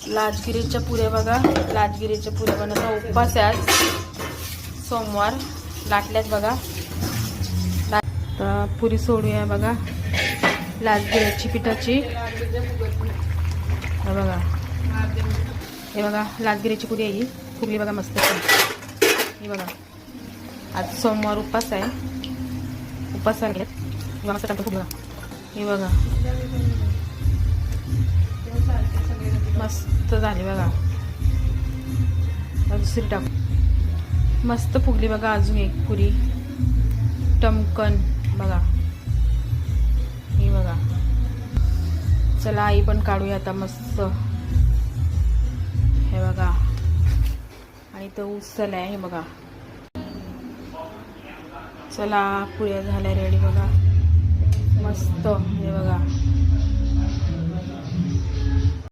लाचगिरीच्या पुऱ्या बघा, लाचगिरीच्या पुऱ्या बनवता. उपवास आहे आज, सोमवार. लाटल्यात बघा. तर पुरी सोडूया बघा लाचगिरीची पिठाची. हे बघा, हे बघा लाचगिरीची पुरी आहे ही. फुगली बघा मस्त. हे बघा, आज सोमवार उपवास आहे. उपवास आहे मस्त टाकतो फुगला. हे बघा मस्त झाली बघा. दुसरी टाकू. मस्त फुगली बघा. अजून एक पुरी टमकन बघा. ही बघा. चला आई पण काढूया आता मस्त. हे बघा, आणि तो उचल आहे. हे बघा. चला पुऱ्या झाल्या रेडी बघा मस्त. हे बघा